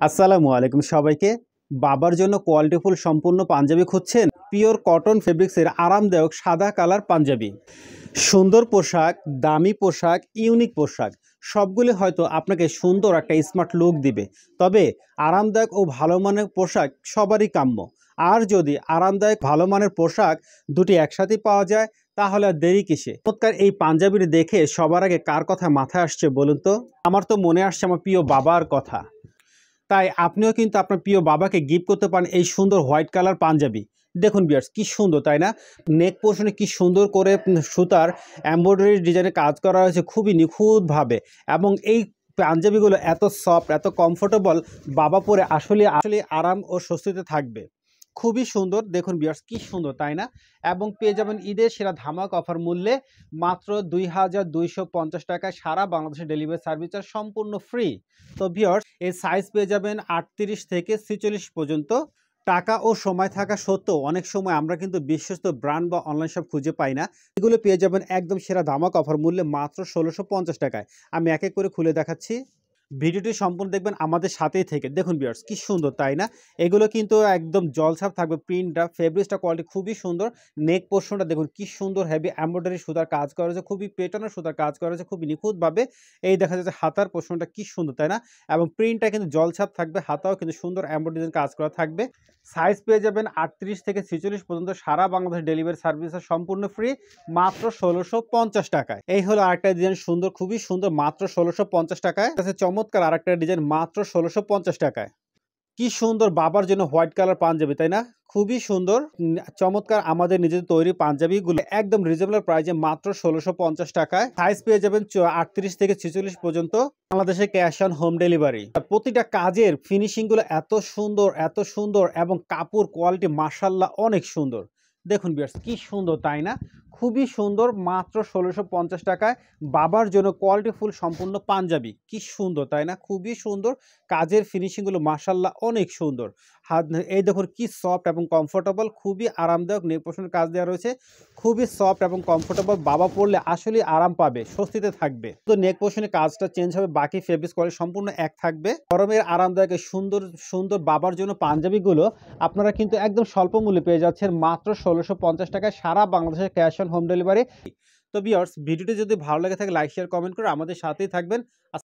আসসালামু আলাইকুম সবাইকে। বাবার জন্য কোয়ালিটিফুল সম্পূর্ণ পাঞ্জাবি খুঁজছেন? পিওর কটন ফেব্রিক্সের আরামদায়ক সাদা কালার পাঞ্জাবি। সুন্দর পোশাক, দামি পোশাক, ইউনিক পোশাক সবগুলি হয়তো আপনাকে সুন্দর একটা স্মার্ট লুক দিবে। তবে আরামদায়ক ও ভালো মানের পোশাক সবারই কাম্য। আর যদি আরামদায়ক ভালো মানের পোশাক দুটি একসাথেই পাওয়া যায় তাহলে আর দেরি কিসে? চমৎকার এই পাঞ্জাবিটি দেখে সবার আগে কার কথা মাথায় আসছে বলুন তো? আমার তো মনে আসছে আমার প্রিয় বাবার কথা। তাই আপনিও কিন্তু আপনার প্রিয় বাবাকে গিফট করতে পারেন এই সুন্দর হোয়াইট কালার পাঞ্জাবি। দেখুন ভিউয়ার্স কি সুন্দর, তাই না? নেক পোর্শনে কি সুন্দর করে সুতার এমব্রয়ডারি ডিজাইনে কাজ করা হয়েছে খুবই নিখুঁতভাবে। এবং এই পাঞ্জাবিগুলো এত সফট, এত কমফোর্টেবল, বাবা পরে আসলে আসলে আরাম ও স্বস্তিতে থাকবে। খুবই সুন্দর, দেখুন ভিউয়ার্স কি সুন্দর, তাই না? এবং পেয়ে যাবেন ঈদের সেরা ধামাক অফার মূল্যে মাত্র ২,২৫০ টাকায় সারা বাংলাদেশে ডেলিভারি সার্ভিস আর সম্পূর্ণ ফ্রি। তো ভিউয়ার্স এই সাইজ পেয়ে যাবেন ৩৮ থেকে ৪৬ পর্যন্ত। টাকা ও সময় থাকা সত্ত্বেও অনেক সময় আমরা কিন্তু বিশ্বস্ত ব্র্যান্ড বা অনলাইন শপ খুঁজে পাই না। এগুলো পেয়ে যাবেন একদম সেরা ধামাক অফার মূল্যে মাত্র ১৬৫০ টাকায়। আমি এক এক করে খুলে দেখাচ্ছি। ভিডিওটি সম্পূর্ণ দেখবেন আমাদের সাথেই থেকে। দেখুন ভিউয়ার্স কি সুন্দর, তাই না? এগুলো কিন্তু একদম জলছাপ থাকবে, প্রিন্টটা ফেব্রিক্সটা কোয়ালিটি খুবই সুন্দর। নেক পোর্শনটা দেখুন কি সুন্দর হেভি এমব্রয়ডারি সুতার কাজ করা হয়েছে, খুবই পেটানোর সুতার কাজ করা হয়েছে খুবই নিখুঁতভাবে। এই দেখা যাচ্ছে হাতার পোর্শনটা কি সুন্দর, তাই না? এবং প্রিন্টটা কিন্তু জলছাপ থাকবে, হাতাও কিন্তু সুন্দর এমব্রয়ডারি কাজ করা থাকবে। সাইজ পেয়ে যাবেন ৩৮ থেকে ৪৬ পর্যন্ত সারা বাংলাদেশ ডেলিভারি সার্ভিস সম্পূর্ণ ফ্রি মাত্র ১৬৫০ টাকায়। এই হলো আরেকটা ডিজাইন সুন্দর, খুবই সুন্দর, মাত্র ১৬৫০ টাকায়। চমৎকার আরেকটা ডিজাইন মাত্র ১৬৫০ টাকায়। কি সুন্দর বাবার জন্য হোয়াইট কালার পাঞ্জাবি, তাই না? খুবই সুন্দর, চমৎকার আমাদের নিজেদের তৈরি পাঞ্জাবিগুলো একদম রিজনেবল প্রাইসে মাত্র ১৬৫০ টাকায়। সাইজ পেয়ে যাবেন ৩৮ থেকে ৪৬ পর্যন্ত। বাংলাদেশে ক্যাশ অন হোম ডেলিভারি। প্রতিটা কাজের ফিনিশিং গুলো এত সুন্দর, এত সুন্দর, এবং কাপড় কোয়ালিটি মাশাআল্লাহ অনেক সুন্দর। দেখুন ভিউয়ার্স কি সুন্দর, তাই না? খুবই সুন্দর, মাত্র ১৬৫০ টাকায় বাবার জন্য কোয়ালিটিফুল সম্পূর্ণ পাঞ্জাবি। কি সুন্দর, তাই না? খুবই সুন্দর, কাজের ফিনিশিংগুলো মাশাআল্লাহ অনেক সুন্দর। হাত এই দেখুন কি সফট এবং কমফোর্টেবল, খুবই আরামদায়ক। নেক পোর্শনের কাজ দেওয়া রয়েছে, খুবই সফট এবং কমফোর্টেবল। বাবা পরলে আসলেই আরাম পাবে, স্বস্তিতে থাকবে। তো নেক পোর্শনের কাজটা চেঞ্জ হবে, বাকি ফেব্রিক্স কোয়ালিটি সম্পূর্ণ এক থাকবে। গরমের আরামদায়ক সুন্দর সুন্দর বাবার জন্য পাঞ্জাবিগুলো আপনারা কিন্তু একদম স্বল্প মূল্যে পেয়ে যাচ্ছেন মাত্র ১৬৫০ টাকায় সারা বাংলাদেশে ক্যাশ অন হোম ডেলিভারি। তো ভিউয়ার্স ভিডিওটি যদি ভালো লাগে থাকে লাইক শেয়ার কমেন্ট করে আমাদের সাথেই থাকবেন।